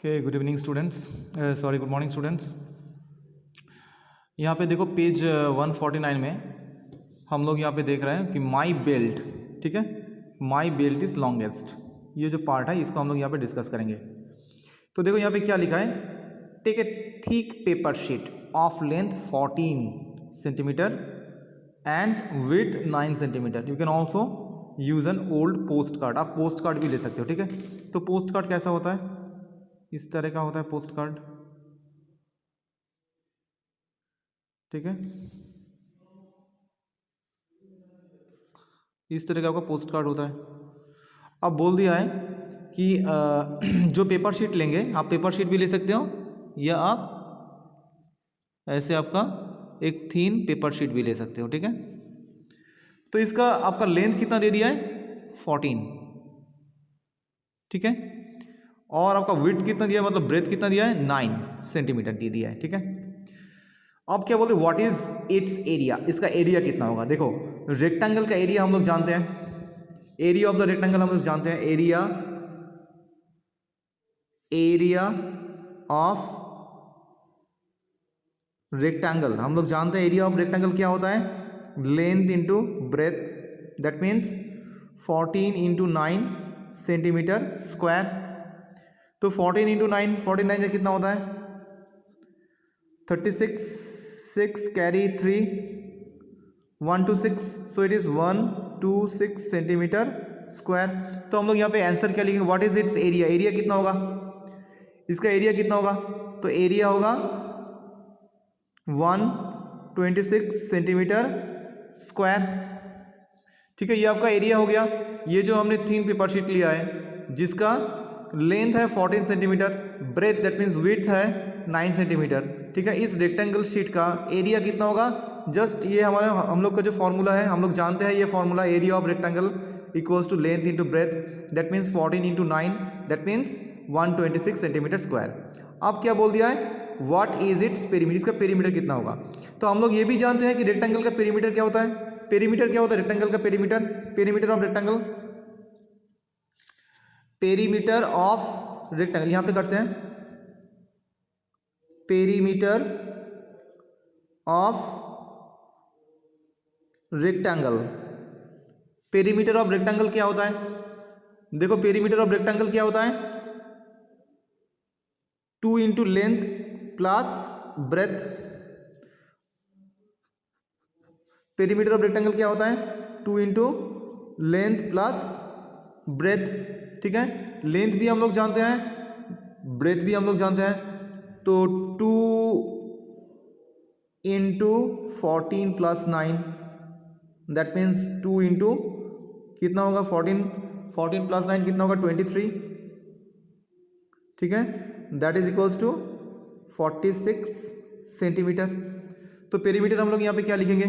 Okay, good evening students, sorry good morning students. यहाँ पे देखो पेज 149 में हम लोग यहाँ पे देख रहे हैं कि माई बेल्ट, ठीक है, माई बेल्ट इज़ लॉन्गेस्ट, ये जो पार्ट है इसको हम लोग यहाँ पे डिस्कस करेंगे। तो देखो यहाँ पे क्या लिखा है, take a thick paper sheet of length 14 centimetre and width 9 centimetre. You can also use an old post card, आप पोस्ट कार्ड भी ले सकते हो, ठीक है। तो पोस्ट कार्ड कैसा होता है, इस तरह का होता है पोस्ट कार्ड, ठीक है, इस तरह का आपका पोस्ट कार्ड होता है। अब बोल दिया है कि जो पेपर शीट लेंगे, आप पेपर शीट भी ले सकते हो या आप ऐसे आपका एक थीन पेपर शीट भी ले सकते हो, ठीक है। तो इसका आपका लेंथ कितना दे दिया है 14, ठीक है, और आपका विड्थ कितना दिया है, मतलब ब्रेथ कितना दिया है 9 सेंटीमीटर दे दिया है, ठीक है। अब क्या बोलते हैं, व्हाट इज इट्स एरिया, इसका एरिया कितना होगा। देखो रेक्टेंगल का एरिया हम लोग जानते हैं, एरिया ऑफ द रेक्टेंगल हम लोग जानते हैं, एरिया ऑफ रेक्टेंगल हम लोग जानते हैं। एरिया ऑफ रेक्टेंगल क्या होता है, length into breadth, that means 14 into 9 centimetre square. तो 14 इंटू 9, 49 कितना होता है 36, 6 carry 3, 126, so it is 126 centimetre square. तो हम लोग यहाँ पे आंसर क्या लिखेंगे, what is it's area, area कितना होगा, इसका एरिया कितना होगा, तो एरिया होगा 126 सेंटीमीटर स्क्वायर, ठीक है। ये आपका एरिया हो गया। ये जो हमने थीन पेपर शीट लिया है जिसका लेंथ है 14 centimetre, breadth that means width है 9 सेंटीमीटर, ठीक है। इस रेक्टेंगल शीट का एरिया कितना होगा, जस्ट ये हम लोग का जो फॉर्मूला है, हम लोग जानते हैं ये formula, area of rectangle equals to length into breadth, that means 14 into 9, that means 126 centimetre square. अब क्या बोल दिया है, व्हाट इज इट्स पेरीमीटर, इसका पेरीमीटर कितना होगा। तो हम लोग ये भी जानते हैं कि रेक्टेंगल का पेरीमीटर क्या होता है, पेरीमीटर क्या होता है रेक्टेंगल का perimeter, perimeter of rectangle, perimeter of rectangle यहां पे करते हैं, perimeter of rectangle, perimeter of rectangle क्या होता है, देखो पेरीमीटर ऑफ रेक्टेंगल क्या होता है 2 into length plus breadth, perimeter of rectangle क्या होता है 2 इंटू लेंथ प्लस ब्रेथ, ठीक है। लेंथ भी हम लोग जानते हैं, ब्रेथ भी हम लोग जानते हैं, तो 2 into 14 plus 9, that means 2 into कितना होगा 14 प्लस 9 कितना होगा 23, ठीक है, that is equals to 46 centimetre. तो पेरीमीटर हम लोग यहाँ पे क्या लिखेंगे,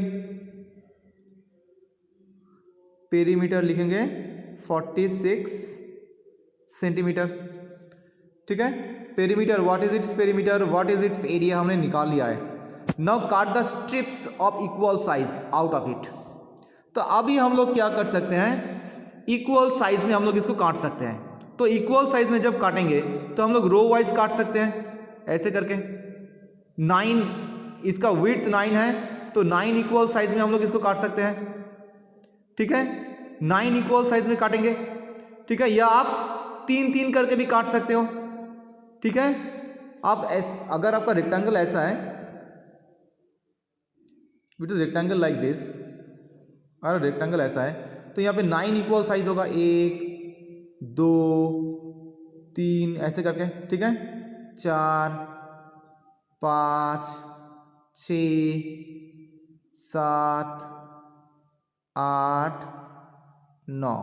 पेरीमीटर लिखेंगे 46 सेंटीमीटर, ठीक है। Perimeter, what is its perimeter, what is it's area हमने निकाल लिया है। नाउ काट the strips of equal size out of it. तो अभी हम लोग क्या कर सकते हैं, इक्वल साइज में हम लोग इसको काट सकते हैं। तो इक्वल साइज में जब काटेंगे तो हम लोग रो वाइज काट सकते हैं ऐसे करके, 9 इसका विड्थ 9 है तो 9 इक्वल साइज में हम लोग इसको काट सकते हैं, ठीक है, 9 इक्वल साइज में काटेंगे, ठीक है। या आप 3-3 करके भी काट सकते हो, ठीक है। आप अगर आपका रेक्टेंगल ऐसा है, it is rectangle like this, अगर रेक्टेंगल ऐसा है तो यहाँ पे 9 इक्वल साइज होगा, 1 2 3 ऐसे करके, ठीक है, 4 5 6 7 8 9,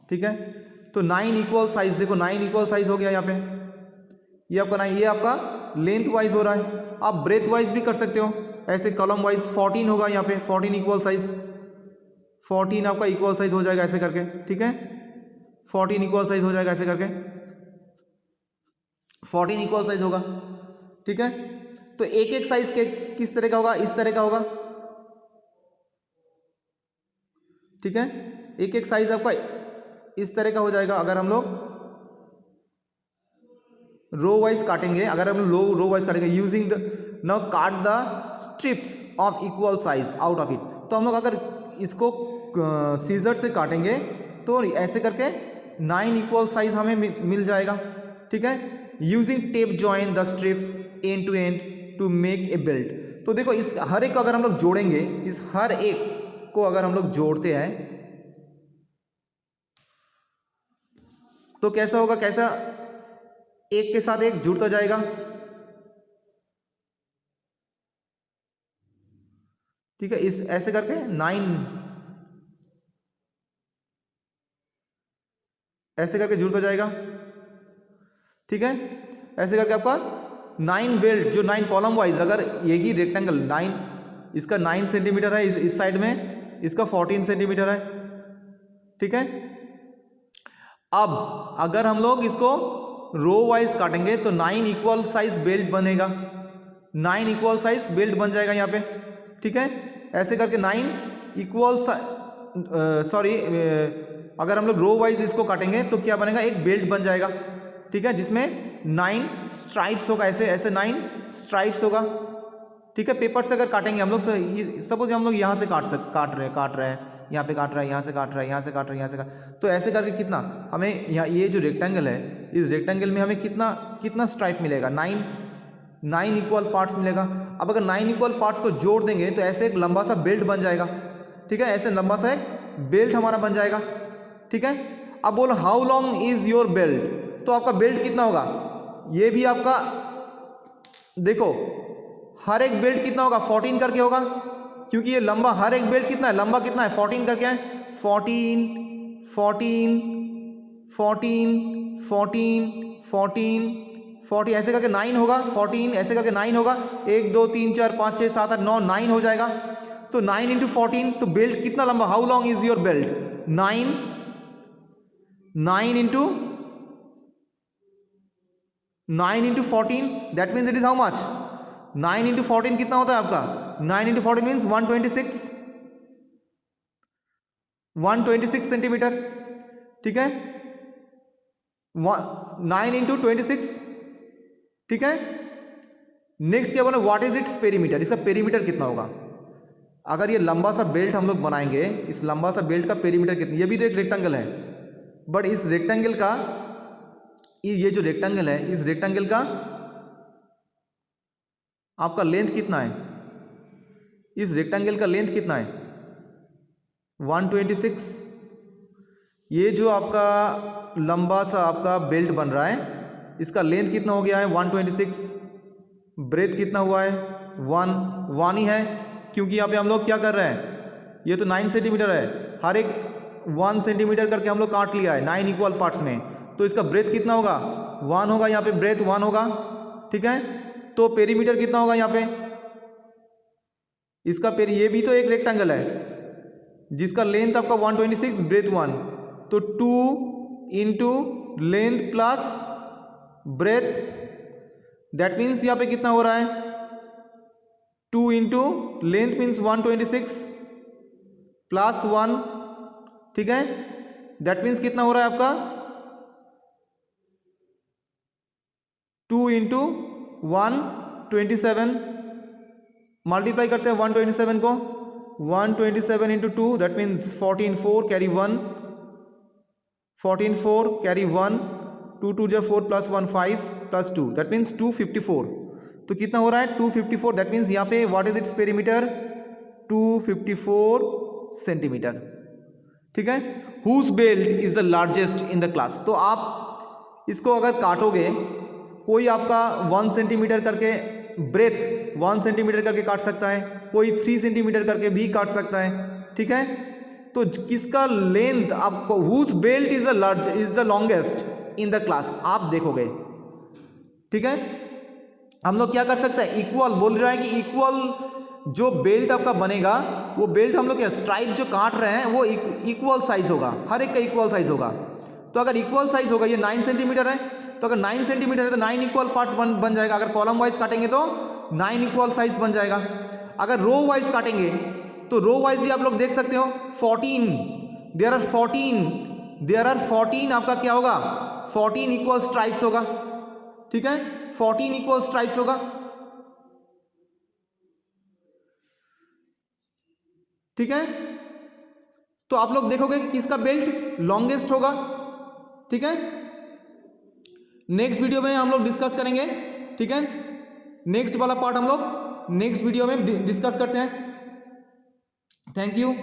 ठीक है। तो 9 इक्वल साइज, देखो 9 इक्वल साइज हो गया यहाँ पे, ये आपका 9, ये आपका लेंथ वाइज हो रहा है। आप ब्रेथ वाइज भी कर सकते हो ऐसे कॉलम वाइज, 14 होगा यहाँ पे, 14 इक्वल साइज, 14 आपका इक्वल साइज हो जाएगा ऐसे करके, ठीक है, 14 इक्वल साइज हो जाएगा ऐसे करके, 14 इक्वल साइज होगा, ठीक है। तो एक एक साइज के किस तरह का होगा, इस तरह का होगा, ठीक है, एक एक साइज आपका इस तरह का हो जाएगा। अगर हम लोग रो वाइज काटेंगे, अगर हम रो वाइज काटेंगे यूजिंग द नाउ काट the strips of equal size out of it. तो हम लोग अगर इसको सीजर से काटेंगे तो ऐसे करके 9 इक्वल साइज हमें मिल जाएगा, ठीक है। Using tape join the strips and to make a belt. तो देखो इस हर एक को अगर हम लोग जोड़ेंगे, इस हर एक को अगर हम लोग जोड़ते हैं तो कैसा होगा, कैसा एक के साथ एक जुड़ता जाएगा, ठीक है। इस ऐसे करके 9 ऐसे करके जुड़ता जाएगा, ठीक है। ऐसे करके आपका 9 बेल्ट जो 9 कॉलम वाइज, अगर यही रेक्टेंगल 9 इसका 9 सेंटीमीटर है, इस साइड में इसका 14 सेंटीमीटर है, ठीक है। अब अगर हम लोग इसको रो वाइज काटेंगे तो 9 इक्वल साइज बेल्ट बनेगा, 9 इक्वल साइज बेल्ट बन जाएगा यहाँ पे, ठीक है। ऐसे करके 9 इक्वल अगर हम लोग रो वाइज इसको काटेंगे तो क्या बनेगा, एक बेल्ट बन जाएगा, ठीक है, जिसमें 9 स्ट्राइप्स होगा, ऐसे ऐसे 9 स्ट्राइप्स होगा, ठीक है। पेपर से अगर काटेंगे हम लोग, सपोज हम लोग यहाँ से काट रहे हैं, यहाँ पे काट रहा है, यहाँ से काट रहा है, यहाँ से काट रहा है, यहाँ से काट, तो ऐसे करके कितना हमें यहाँ ये जो रेक्टेंगल है, इस रेक्टेंगल में हमें कितना स्ट्राइप मिलेगा, 9 इक्वल पार्ट्स मिलेगा। अब अगर 9 इक्वल पार्ट्स को जोड़ देंगे तो ऐसे एक लंबा सा बेल्ट बन जाएगा, ठीक है, ऐसे लंबा सा एक बेल्ट हमारा बन जाएगा, ठीक है। अब बोलो how long is your belt, तो आपका बेल्ट कितना होगा, ये भी आपका देखो हर एक बेल्ट कितना होगा, 14 करके होगा, क्योंकि ये लंबा हर एक बेल्ट कितना है, लंबा कितना है, 14 करके है, 14 14 14 14 14 14 ऐसे करके 9 होगा, 14 ऐसे करके 9 होगा, 1 2 3 4 5 6 7 8 9 9 हो जाएगा। तो 9 इंटू 14, तो बेल्ट कितना लंबा, how long is your belt, 9 into 14, that means it is how much, 9 into 14 कितना होता है आपका, 9 इंटू 14 मीन्स 126 सेंटीमीटर, ठीक है, 9 इंटू 26, ठीक है। नेक्स्ट क्या बोला, व्हाट इज इट्स पेरीमीटर, इसका पेरीमीटर कितना होगा। अगर ये लंबा सा बेल्ट हम लोग बनाएंगे, इस लंबा सा बेल्ट का पेरीमीटर कितना, ये भी तो एक रेक्टेंगल है, बट इस रेक्टेंगल का, ये जो रेक्टेंगल है, इस रेक्टेंगल का आपका लेंथ कितना है, इस रेक्टेंगल का लेंथ कितना है, 126। ये जो आपका लंबा सा आपका बेल्ट बन रहा है, इसका लेंथ कितना हो गया है, 126, ब्रेथ कितना हुआ है, 1 ही है, क्योंकि यहाँ पे हम लोग क्या कर रहे हैं, ये तो 9 सेंटीमीटर है, हर एक 1 सेंटीमीटर करके हम लोग काट लिया है 9 इक्वल पार्ट्स में, तो इसका ब्रेथ कितना होगा, 1 होगा, यहाँ पे ब्रेथ 1 होगा, ठीक है। तो पेरीमीटर कितना होगा यहाँ पे, इसका ये भी तो एक रेक्टेंगल है जिसका लेंथ आपका 126, ब्रेथ 1, तो 2 into length plus breadth, that means यहाँ पे कितना हो रहा है, 2 इंटू लेंथ मीन्स 126 प्लस 1, ठीक है, दैट मीन्स कितना हो रहा है आपका 2 इंटू 127, मल्टीप्लाई करते हैं 127 को, 127 into 2 that means 14 4 carry 1, 14 4 carry 1, 2 2 4 plus 1 5 plus 2 that means 254। तो कितना हो रहा है 254, दैट मीन्स यहाँ पे what is its perimeter 254 centimetre, ठीक है। Whose belt is the largest in the class. तो आप इसको अगर काटोगे, कोई आपका 1 सेंटीमीटर करके ब्रेथ 1 सेंटीमीटर करके काट सकता है, कोई 3 सेंटीमीटर करके भी काट सकता है, ठीक है। तो किसका लेंथ आपको, whose belt is the longest in the class, आप देखोगे, ठीक है। हम लोग क्या कर सकते हैं, इक्वल बोल रहा है कि इक्वल जो बेल्ट आपका बनेगा, वो बेल्ट हम लोग क्या स्ट्राइप जो काट रहे हैं वो इक्वल साइज होगा, हर एक का इक्वल साइज होगा। तो अगर इक्वल साइज होगा, ये 9 सेंटीमीटर है, तो अगर 9 सेंटीमीटर है तो 9 इक्वल पार्ट्स बन जाएगा। अगर कॉलम वाइज काटेंगे तो 9 इक्वल साइज बन जाएगा। अगर रो वाइज काटेंगे तो रो वाइज भी आप लोग देख सकते हो, 14 देयर आर 14 आपका क्या होगा, 14 इक्वल स्ट्राइप्स होगा, ठीक है, 14 इक्वल स्ट्राइप्स होगा, ठीक है। तो आप लोग देखोगे कि किसका बेल्ट लॉन्गेस्ट होगा, ठीक है। नेक्स्ट वीडियो में हम लोग डिस्कस करेंगे, ठीक है। नेक्स्ट वाला पार्ट हम लोग नेक्स्ट वीडियो में डिस्कस करते हैं। Thank you.